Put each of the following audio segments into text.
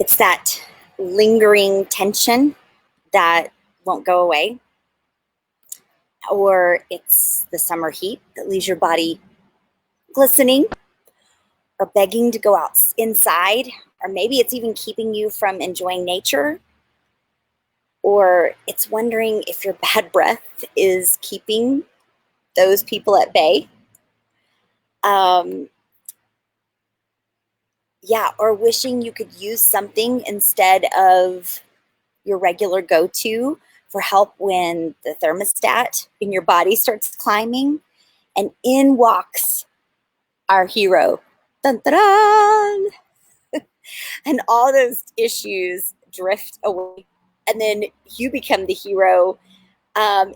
It's that lingering tension that won't go away, or it's the summer heat that leaves your body glistening or begging to go out inside, or maybe it's even keeping you from enjoying nature, or it's wondering if your bad breath is keeping those people at bay. Or wishing you could use something instead of your regular go-to for help when the thermostat in your body starts climbing, and in walks our hero. Dun, dun, dun. And all those issues drift away, and then you become the hero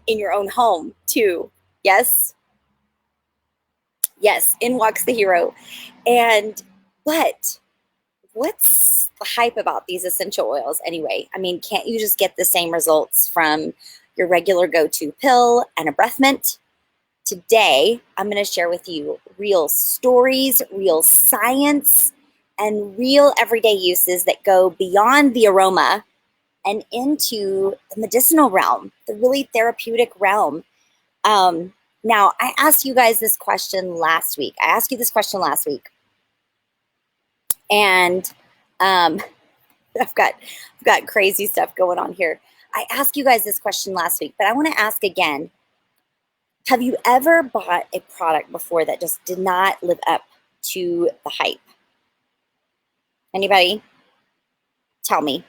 in your own home too. Yes, in walks the hero. But what's the hype about these essential oils anyway? I mean, can't you just get the same results from your regular go-to pill and a breath mint? Today, I'm going to share with you real stories, real science, and real everyday uses that go beyond the aroma and into the medicinal realm, the really therapeutic realm. Now, I asked you guys this question last week. And I've got crazy stuff going on here. I asked you guys this question last week, but I want to ask again. Have you ever bought a product before that just did not live up to the hype? Anybody? Tell me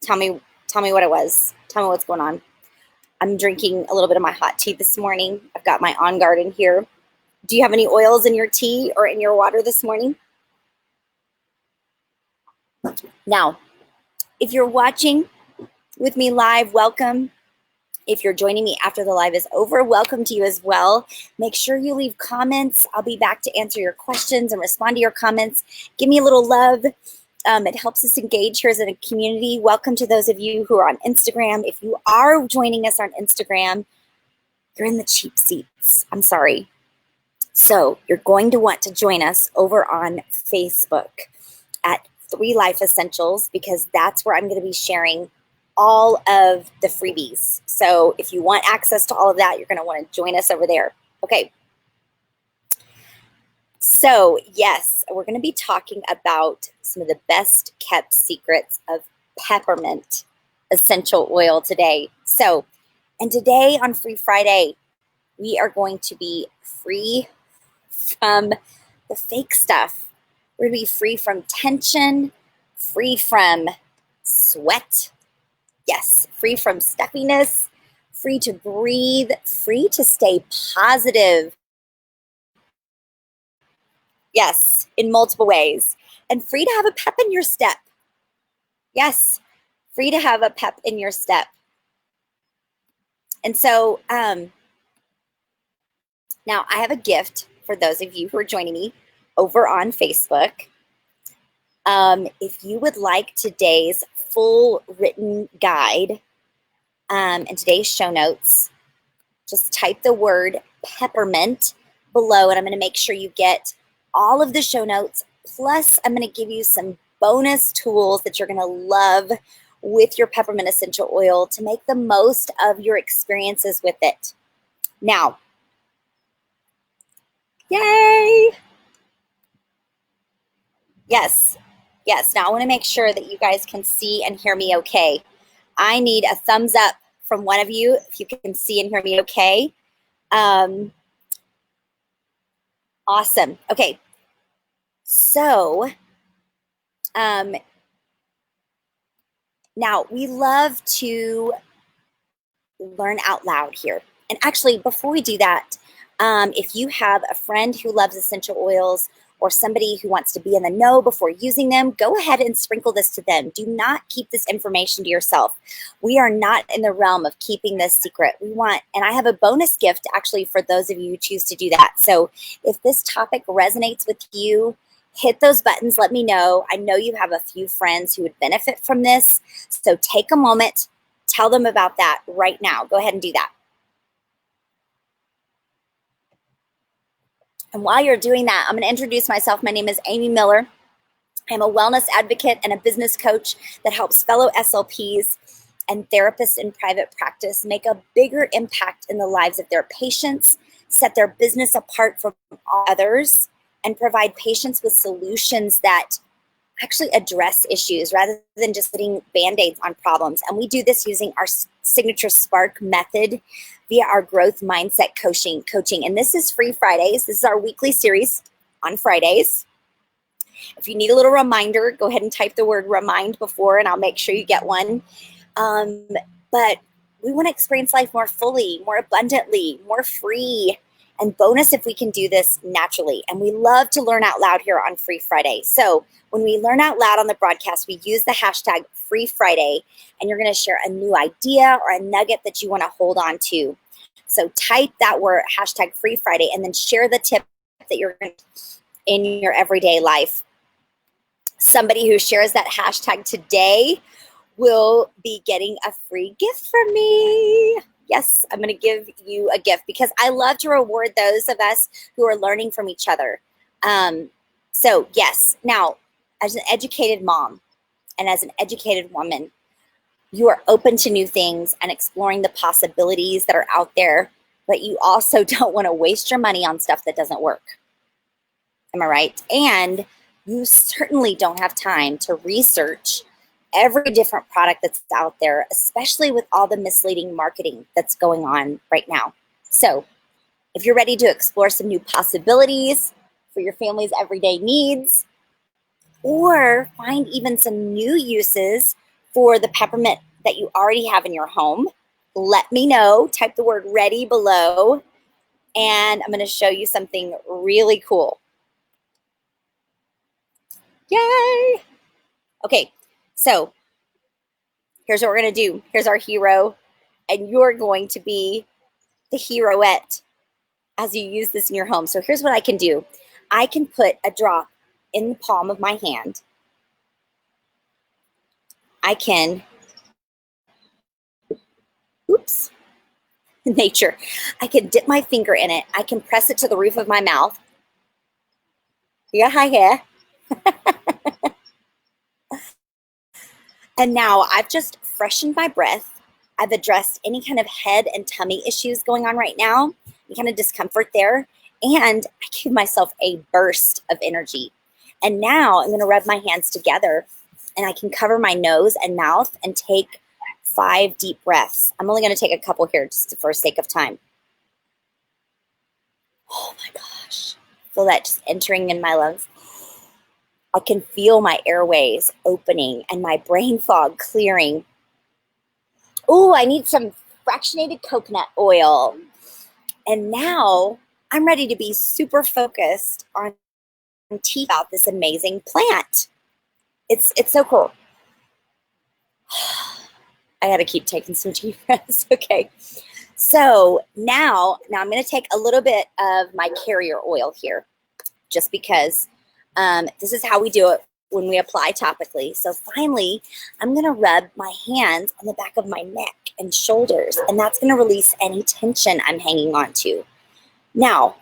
what it was. Tell me what's going on. I'm drinking a little bit of my hot tea this morning. I've got my On Guard in here. Do you have any oils in your tea or in your water this morning? Now, if you're watching with me live, welcome. If you're joining me after the live is over, welcome to you as well. Make sure you leave comments. I'll be back to answer your questions and respond to your comments. Give me a little love. It helps us engage here as a community. Welcome to those of you who are on Instagram. If you are joining us on Instagram, you're in the cheap seats. I'm sorry. So you're going to want to join us over on Facebook at 3 Life Essentials, because that's where I'm going to be sharing all of the freebies. So if you want access to all of that, you're going to want to join us over there. Okay. So yes, we're going to be talking about some of the best kept secrets of peppermint essential oil today. So, and today on Free Friday, we are going to be free from the fake stuff. We're going to be free from tension, free from sweat. Yes, free from stuffiness, free to breathe, free to stay positive. Yes, in multiple ways. And free to have a pep in your step. Yes, free to have a pep in your step. And so now I have a gift for those of you who are joining me over on Facebook. If you would like today's full written guide and today's show notes, just type the word peppermint below, and I'm going to make sure you get all of the show notes. Plus, I'm going to give you some bonus tools that you're going to love with your peppermint essential oil to make the most of your experiences with it. Now, yay! Yes. Now I want to make sure that you guys can see and hear me okay. I need a thumbs up from one of you if you can see and hear me okay. Awesome. Okay. So, now we love to learn out loud here. And actually, before we do that, if you have a friend who loves essential oils or somebody who wants to be in the know before using them, go ahead and sprinkle this to them. Do not keep this information to yourself. We are not in the realm of keeping this secret. And I have a bonus gift actually for those of you who choose to do that. So if this topic resonates with you, hit those buttons, let me know. I know you have a few friends who would benefit from this. So take a moment, tell them about that right now. Go ahead and do that. And while you're doing that, I'm going to introduce myself. My name is Amy Miller. I'm a wellness advocate and a business coach that helps fellow SLPs and therapists in private practice make a bigger impact in the lives of their patients, set their business apart from others, and provide patients with solutions that actually address issues rather than just putting band-aids on problems. And we do this using our signature Spark method via our growth mindset coaching. And this is free Fridays. This is our weekly series on Fridays. If you need a little reminder, go ahead and type the word remind before, and I'll make sure you get one. But we want to experience life more fully, more abundantly, more free, and bonus if we can do this naturally. And we love to learn out loud here on Free Friday. So when we learn out loud on the broadcast, we use the hashtag Free Friday, and you're going to share a new idea or a nugget that you want to hold on to. So type that word hashtag Free Friday and then share the tip that you're going to in your everyday life. Somebody who shares that hashtag today will be getting a free gift from me. Yes, I'm going to give you a gift because I love to reward those of us who are learning from each other. So yes, now as an educated mom and as an educated woman, you are open to new things and exploring the possibilities that are out there, but you also don't want to waste your money on stuff that doesn't work. Am I right? And you certainly don't have time to research every different product that's out there, especially with all the misleading marketing that's going on right now. So if you're ready to explore some new possibilities for your family's everyday needs, or find even some new uses for the peppermint that you already have in your home, let me know. Type the word ready below, and I'm going to show you something really cool. Yay! Okay, so here's what we're going to do. Here's our hero, and you're going to be the heroette as you use this in your home. So here's what I can do. I can put a drop in the palm of my hand. I can, nature. I can dip my finger in it. I can press it to the roof of my mouth. Yeah, hi here. And now I've just freshened my breath. I've addressed any kind of head and tummy issues going on right now, any kind of discomfort there. And I give myself a burst of energy. And now I'm going to rub my hands together and I can cover my nose and mouth and take 5 deep breaths. I'm only going to take a couple here just for sake of time. Oh my gosh. Feel that just entering in my lungs. I can feel my airways opening and my brain fog clearing. Oh, I need some fractionated coconut oil. And now I'm ready to be super focused on tea about this amazing plant. It's so cool. I got to keep taking some deep breaths. Okay. So now I'm going to take a little bit of my carrier oil here, just because this is how we do it when we apply topically. So finally, I'm going to rub my hands on the back of my neck and shoulders, and that's going to release any tension I'm hanging on to. Now,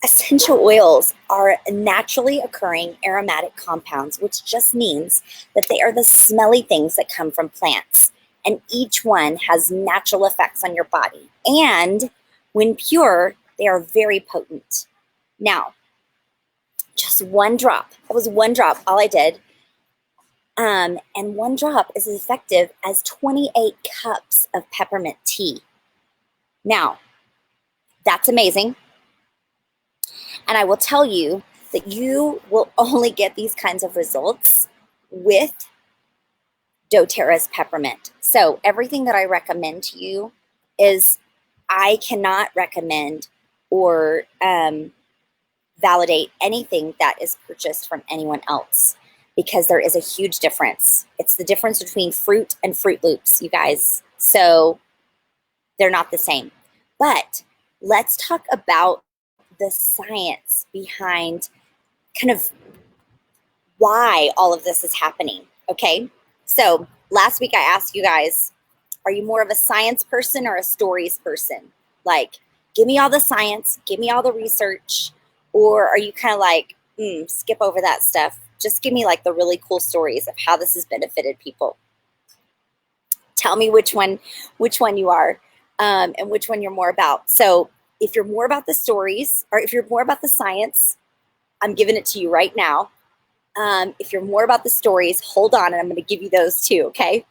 essential oils are naturally occurring aromatic compounds, which just means that they are the smelly things that come from plants. And each one has natural effects on your body. And when pure, they are very potent. Now, just one drop. That was one drop, all I did. And one drop is as effective as 28 cups of peppermint tea. Now, that's amazing. And I will tell you that you will only get these kinds of results with doTERRA's peppermint. So everything that I recommend to you is I cannot recommend or validate anything that is purchased from anyone else, because there is a huge difference. It's the difference between fruit and Fruit Loops, you guys. So they're not the same. But let's talk about the science behind kind of why all of this is happening, okay? So last week I asked you guys, are you more of a science person or a stories person? Like, give me all the science, give me all the research, or are you kind of like, skip over that stuff, Just give me like the really cool stories of how this has benefited people. Tell me which one you are, and which one you're more about. So if you're more about the stories, or if you're more about the science, I'm giving it to you right now. If you're more about the stories, hold on, and I'm going to give you those too, okay?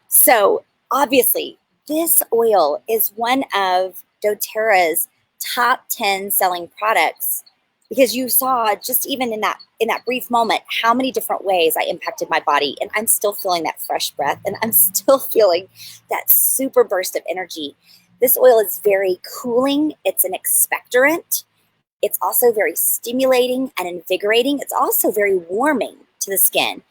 So obviously, this oil is one of doTERRA's top 10 selling products, because you saw just even in that brief moment how many different ways I impacted my body, and I'm still feeling that fresh breath, and I'm still feeling that super burst of energy. This oil is very cooling. It's an expectorant. It's also very stimulating and invigorating. It's also very warming to the skin.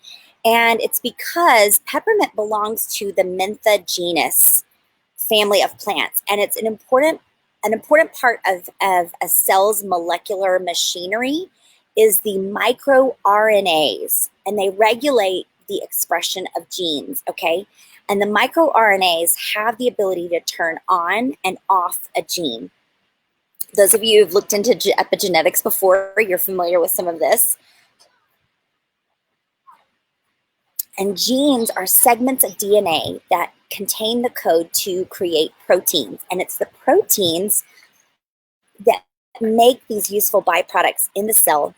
And it's because peppermint belongs to the Mentha genus family of plants. And it's an important part of a cell's molecular machinery is the microRNAs. And they regulate the expression of genes, okay? And the microRNAs have the ability to turn on and off a gene. Those of you who've looked into epigenetics before, you're familiar with some of this. And genes are segments of DNA that contain the code to create proteins. And it's the proteins that make these useful byproducts in the cell,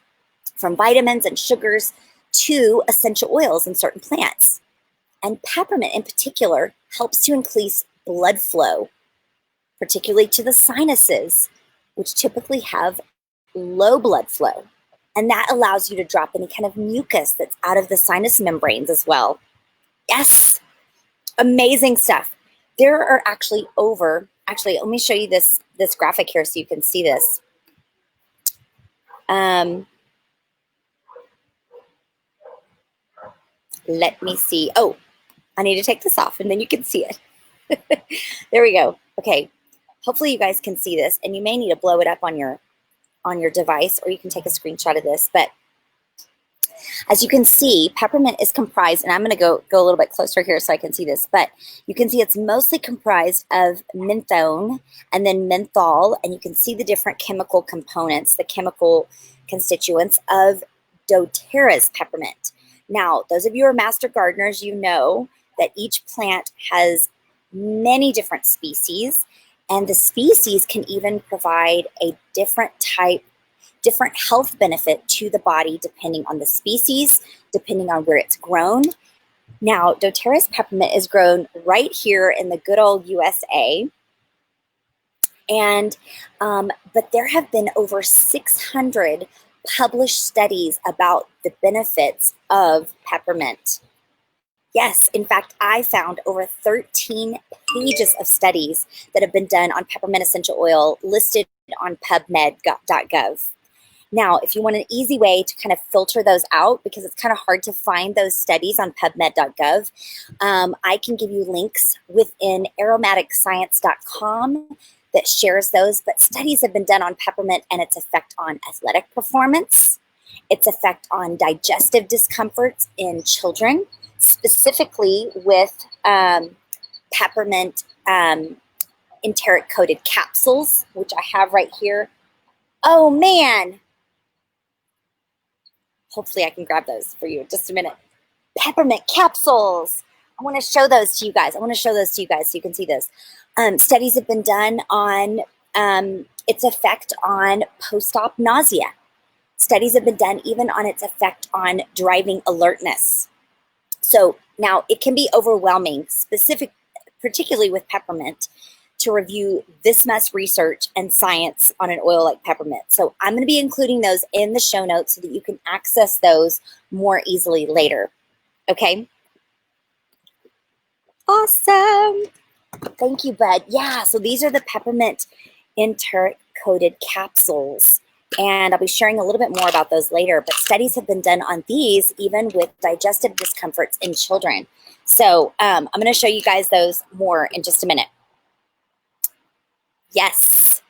from vitamins and sugars to essential oils in certain plants. And peppermint in particular helps to increase blood flow, particularly to the sinuses, which typically have low blood flow. And that allows you to drop any kind of mucus that's out of the sinus membranes as well. Yes, amazing stuff. There are actually let me show you this graphic here so you can see this. Let me see. Oh, I need to take this off and then you can see it. There we go. Okay. Hopefully you guys can see this, and you may need to blow it up on your device, or you can take a screenshot of this. But as you can see, peppermint is comprised, and I'm going to go a little bit closer here so I can see this, but you can see it's mostly comprised of menthone and then menthol, and you can see the different chemical components, the chemical constituents of doTERRA's peppermint. Now, those of you who are master gardeners, you know that each plant has many different species, and the species can even provide a different health benefit to the body depending on the species, depending on where it's grown. Now, doTERRA's peppermint is grown right here in the good old USA. And but there have been over 600 published studies about the benefits of peppermint. Yes, in fact, I found over 13 pages of studies that have been done on peppermint essential oil listed on pubmed.gov. Now, if you want an easy way to kind of filter those out, because it's kind of hard to find those studies on pubmed.gov, I can give you links within aromaticscience.com that shares those. But studies have been done on peppermint and its effect on athletic performance, its effect on digestive discomforts in children, specifically with peppermint enteric-coated capsules, which I have right here. Oh, man. Hopefully I can grab those for you in just a minute. Peppermint capsules. I want to show those to you guys. so you can see this. Studies have been done on its effect on post-op nausea. Studies have been done even on its effect on driving alertness. So now it can be overwhelming, particularly with peppermint, to review this much research and science on an oil like peppermint. So I'm going to be including those in the show notes so that you can access those more easily later. Okay? Awesome. Thank you, bud. Yeah, so these are the peppermint enteric-coated capsules. And I'll be sharing a little bit more about those later. But studies have been done on these, even with digestive discomforts in children. So I'm going to show you guys those more in just a minute. Yes.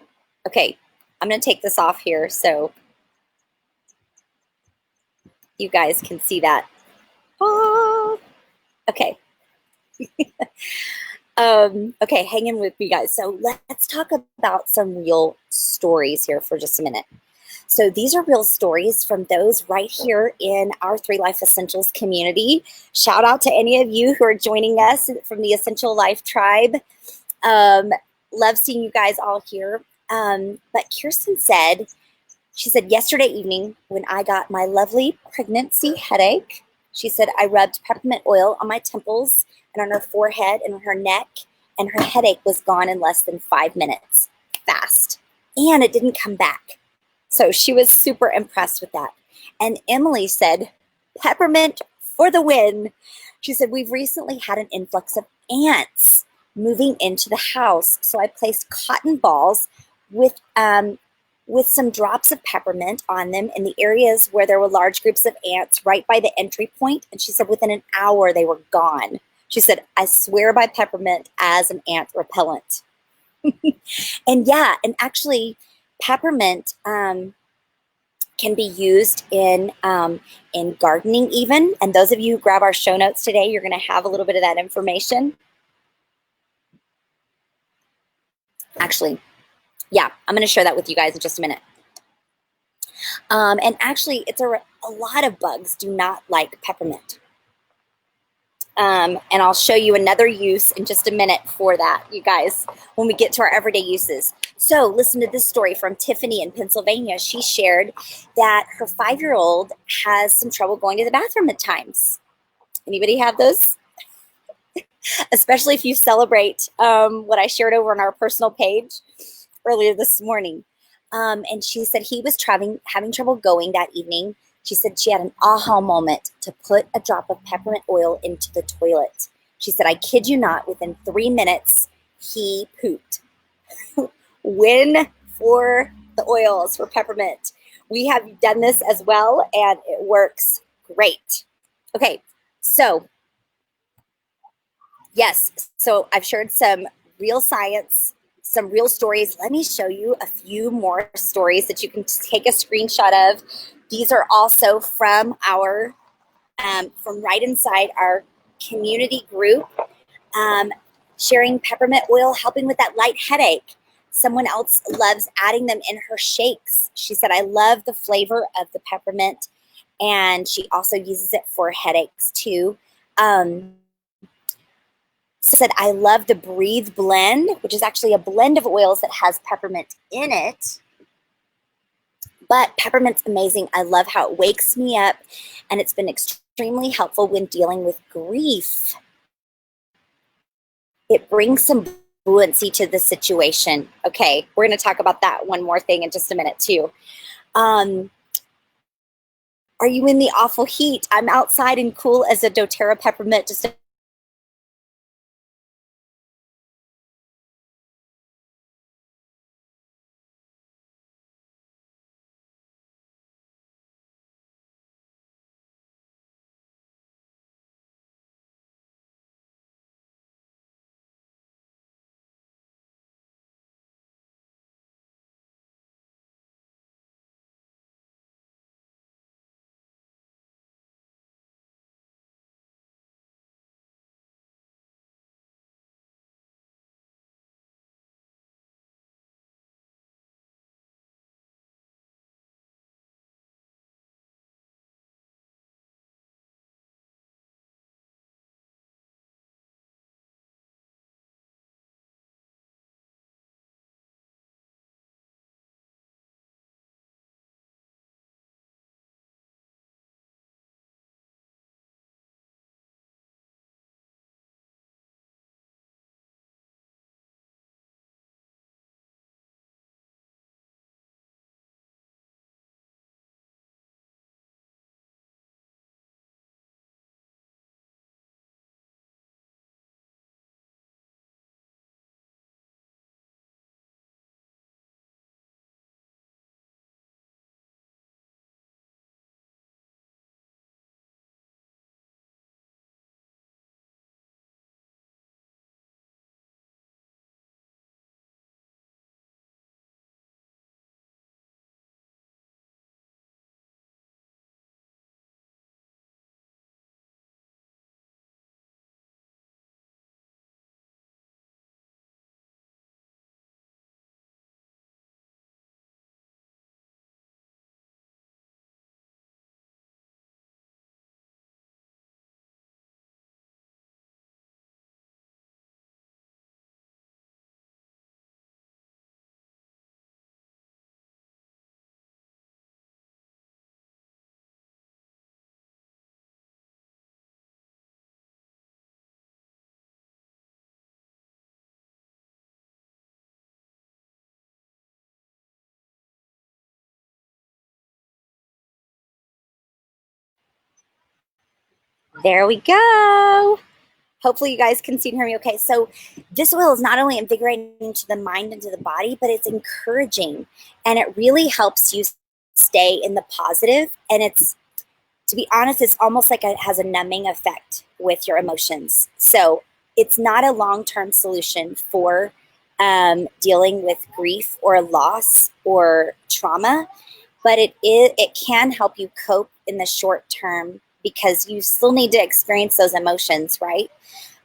Okay, I'm going to take this off here so you guys can see that. Ah, okay. Okay, hang in with me, guys. So let's talk about some real stories here for just a minute. So these are real stories from those right here in our Three Life Essentials community. Shout out to any of you who are joining us from the Essential Life Tribe. Um, love seeing you guys all here. But Kirsten said, she said, yesterday evening when I got my lovely pregnancy headache, she said, I rubbed peppermint oil on my temples and on her forehead and on her neck, and her headache was gone in less than 5 minutes. Fast. And it didn't come back. So she was super impressed with that. And Emily said, peppermint for the win. She said, we've recently had an influx of ants moving into the house. So I placed cotton balls with some drops of peppermint on them in the areas where there were large groups of ants right by the entry point. And she said within an hour they were gone. She said, I swear by peppermint as an ant repellent. And yeah, and actually peppermint can be used in gardening even. And those of you who grab our show notes today, you're going to have a little bit of that information. Actually, yeah, I'm going to share that with you guys in just a minute. And actually, it's a lot of bugs do not like peppermint. And I'll show you another use in just a minute for that, you guys, when we get to our everyday uses. So listen to this story from Tiffany in Pennsylvania. She shared that her 5-year-old has some trouble going to the bathroom at times. Anybody have those? Especially if you celebrate what I shared over on our personal page earlier this morning. And she said he was having trouble going that evening. She said she had an aha moment to put a drop of peppermint oil into the toilet. She said, I kid you not, within 3 minutes, he pooped. Win for the oils for peppermint. We have done this as well, and it works great. Okay, so yes, so I've shared some real science, some real stories. Let me show you a few more stories that you can take a screenshot of. These are also from our, from right inside our community group, sharing peppermint oil, helping with that light headache. Someone else loves adding them in her shakes. She said, I love the flavor of the peppermint, and she also uses it for headaches too. Said, I love the Breathe blend, which is actually a blend of oils that has peppermint in it. But peppermint's amazing. I love how it wakes me up, and it's been extremely helpful when dealing with grief. It brings some buoyancy to the situation. Okay, we're going to talk about that one more thing in just a minute too. Are you in the awful heat? I'm outside and cool as a doTERRA peppermint, just There we go. Hopefully you guys can see and hear me okay. So this oil is not only invigorating to the mind and to the body, but it's encouraging, and it really helps you stay in the positive. And it's, to be honest, it's almost like it has a numbing effect with your emotions. So it's not a long-term solution for dealing with grief or loss or trauma, but it can help you cope in the short term, because you still need to experience those emotions, right?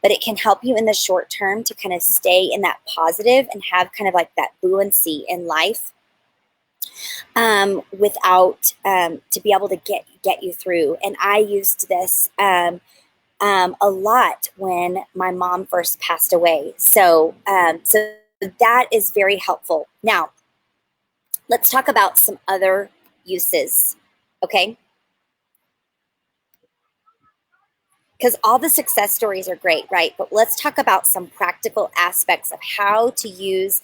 But it can help you in the short term to kind of stay in that positive and have kind of like that buoyancy in life, without to be able to get you through. And I used this a lot when my mom first passed away. So that is very helpful. Now, let's talk about some other uses, okay? Because all the success stories are great, right? But let's talk about some practical aspects of how to use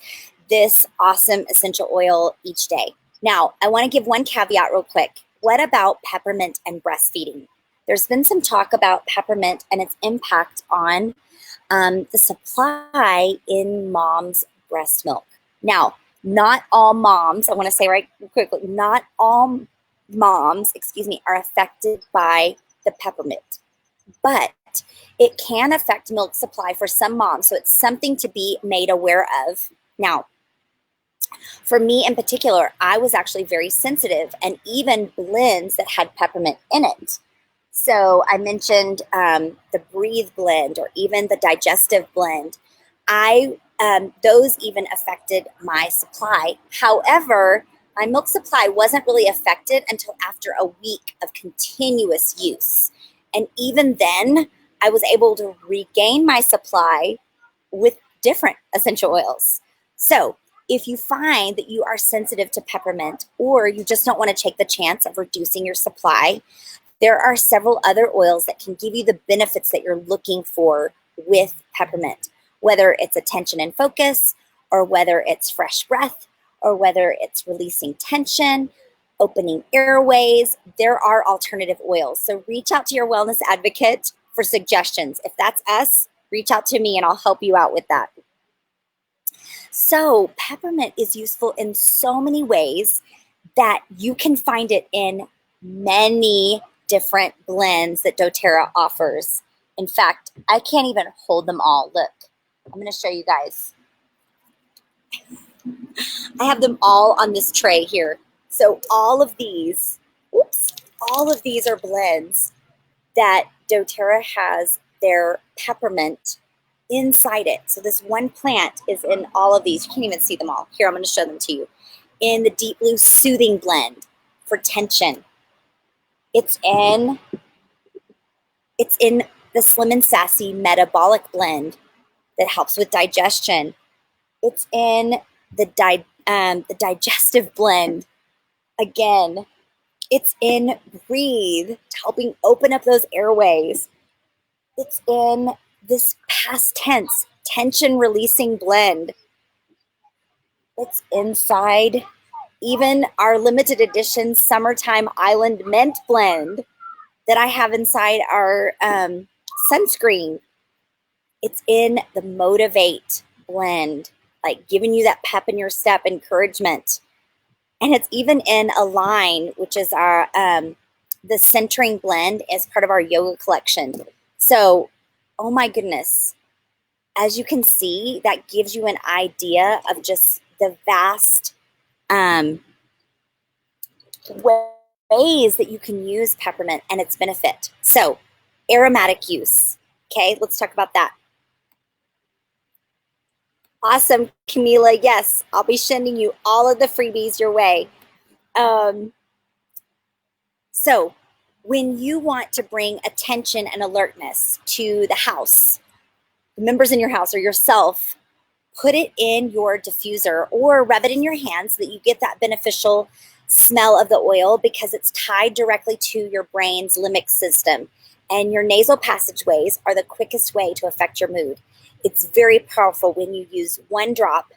this awesome essential oil each day. Now, I want to give one caveat real quick. What about peppermint and breastfeeding? There's been some talk about peppermint and its impact on the supply in mom's breast milk. Now, not all moms, I want to say right quickly, not all moms, are affected by the peppermint, but it can affect milk supply for some moms. So it's something to be made aware of. Now, for me in particular, I was actually very sensitive, and even blends that had peppermint in it. So I mentioned the Breathe blend, or even the Digestive blend. Those even affected my supply. However, my milk supply wasn't really affected until after a week of continuous use. And even then, I was able to regain my supply with different essential oils. So if you find that you are sensitive to peppermint, or you just don't want to take the chance of reducing your supply, there are several other oils that can give you the benefits that you're looking for with peppermint, whether it's attention and focus, or whether it's fresh breath, or whether it's releasing tension, opening airways. There are alternative oils. So reach out to your wellness advocate for suggestions. If that's us, reach out to me and I'll help you out with that. So peppermint is useful in so many ways that you can find it in many different blends that doTERRA offers. In fact, I can't even hold them all. Look, I'm going to show you guys. I have them all on this tray here. So all of these, all of these are blends that doTERRA has their peppermint inside it. So this one plant is in all of these. You can't even see them all. Here, I'm going to show them to you. In the Deep Blue Soothing blend for tension. It's in the Slim and Sassy Metabolic blend that helps with digestion. It's in the Digestive blend. Again, it's in Breathe, helping open up those airways. It's in this past tense tension releasing blend. It's inside even our limited edition Summertime Island Mint blend that I have inside our sunscreen. It's in the Motivate blend, like giving you that pep in your step, encouragement. And it's even in Align, which is our the centering blend as part of our yoga collection. So, oh my goodness, as you can see, that gives you an idea of just the vast ways that you can use peppermint and its benefit. So, aromatic use. Okay, let's talk about that. Awesome, Camila. Yes, I'll be sending you all of the freebies your way. So when you want to bring attention and alertness to the house, the members in your house or yourself, put it in your diffuser or rub it in your hands so that you get that beneficial smell of the oil, because it's tied directly to your brain's limbic system. And your nasal passageways are the quickest way to affect your mood. It's very powerful when you use one drop.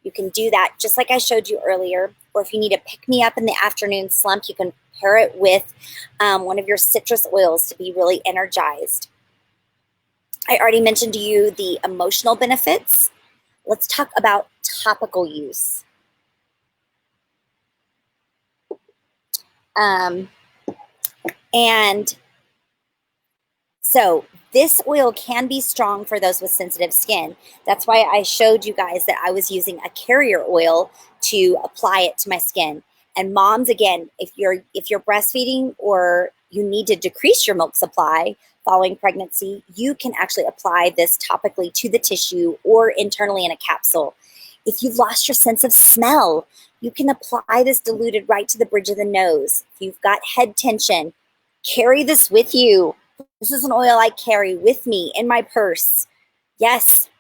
You can do that just like I showed you earlier or if you need a pick-me-up in the afternoon slump, you can pair it with one of your citrus oils to be really energized. I already mentioned to you the emotional benefits. Let's talk about topical use. And so this oil can be strong for those with sensitive skin. That's why I showed you guys that I was using a carrier oil to apply it to my skin. And moms, again, if you're breastfeeding or you need to decrease your milk supply following pregnancy, you can actually apply this topically to the tissue or internally in a capsule. If you've lost your sense of smell, you can apply this diluted right to the bridge of the nose. If you've got head tension, carry this with you. This is an oil I carry with me in my purse. Yes.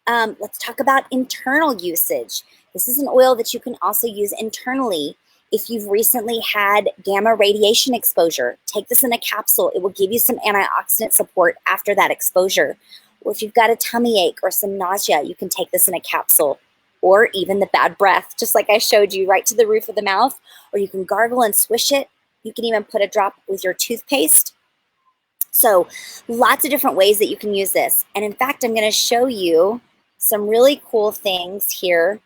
Let's talk about internal usage. This is an oil that you can also use internally. If you've recently had gamma radiation exposure, take this in a capsule. It will give you some antioxidant support after that exposure. Or if you've got a tummy ache or some nausea, you can take this in a capsule. Or even the bad breath, just like I showed you, right to the roof of the mouth. Or you can gargle and swish it. You can even put a drop with your toothpaste. So lots of different ways that you can use this. And in fact, I'm going to show you some really cool things here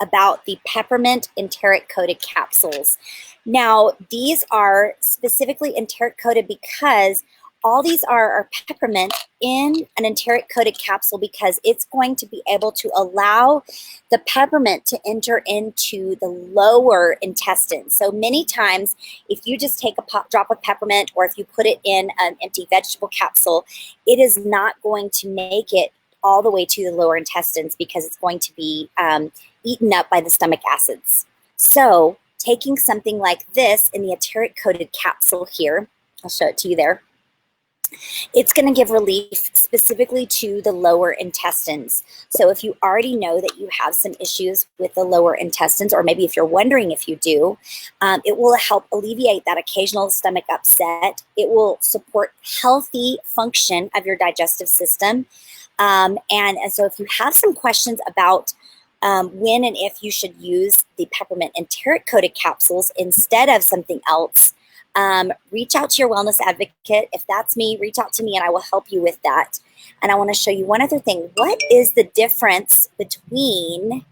about the peppermint enteric coated capsules. Now, these are specifically enteric coated because all these are peppermint in an enteric coated capsule, because it's going to be able to allow the peppermint to enter into the lower intestine. So many times, if you just take a drop of peppermint, or if you put it in an empty vegetable capsule, it is not going to make it all the way to the lower intestines, because it's going to be eaten up by the stomach acids. So taking something like this in the enteric coated capsule here, I'll show it to you there. It's going to give relief specifically to the lower intestines. So if you already know that you have some issues with the lower intestines, or maybe if you're wondering if you do, it will help alleviate that occasional stomach upset. It will support healthy function of your digestive system. And so if you have some questions about when and if you should use the peppermint enteric coated capsules instead of something else, reach out to your wellness advocate. If that's me, reach out to me and I will help you with that. And I want to show you one other thing. What is the difference between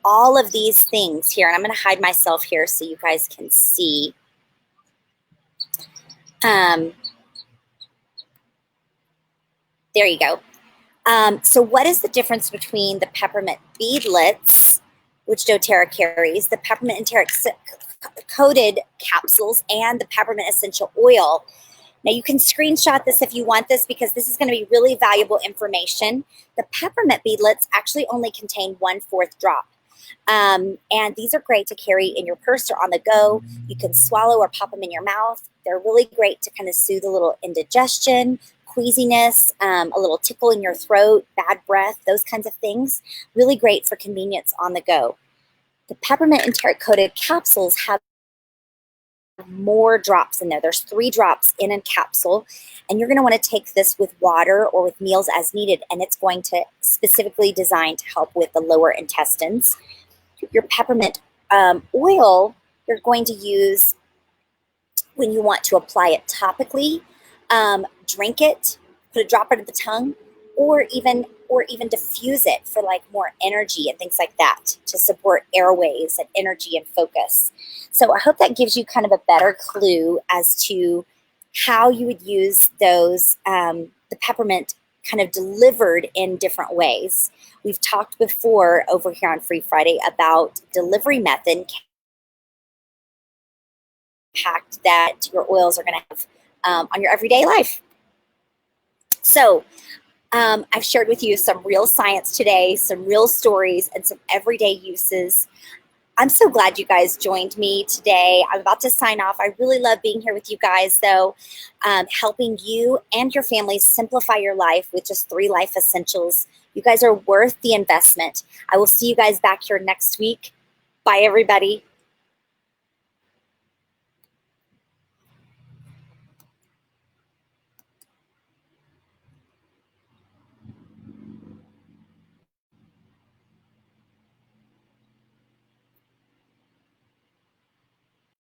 all of these things here? And I'm going to hide myself here so you guys can see. There you go. So what is the difference between the peppermint beadlets, which doTERRA carries, the peppermint enteric coated capsules, and the peppermint essential oil? Now you can screenshot this if you want this, because this is going to be really valuable information. The peppermint beadlets actually only contain 1/4 drop. And these are great to carry in your purse or on the go. You can swallow or pop them in your mouth. They're really great to kind of soothe a little indigestion, queasiness, a little tickle in your throat, bad breath, those kinds of things. Really great for convenience on the go. The peppermint enteric coated capsules have more drops in there. There's 3 drops in a capsule, and you're going to want to take this with water or with meals as needed, and it's going to specifically designed to help with the lower intestines. Your peppermint oil, you're going to use when you want to apply it topically, drink it, put a drop under the tongue, or even diffuse it for like more energy and things like that to support airways and energy and focus. So I hope that gives you kind of a better clue as to how you would use those, the peppermint kind of delivered in different ways. We've talked before over here on Free Friday about delivery method impact that your oils are going to have on your everyday life. So I've shared with you some real science today, some real stories, and some everyday uses. I'm so glad you guys joined me today. I'm about to sign off. I really love being here with you guys, though, helping you and your family simplify your life with just 3 life essentials. You guys are worth the investment. I will see you guys back here next week. Bye, everybody.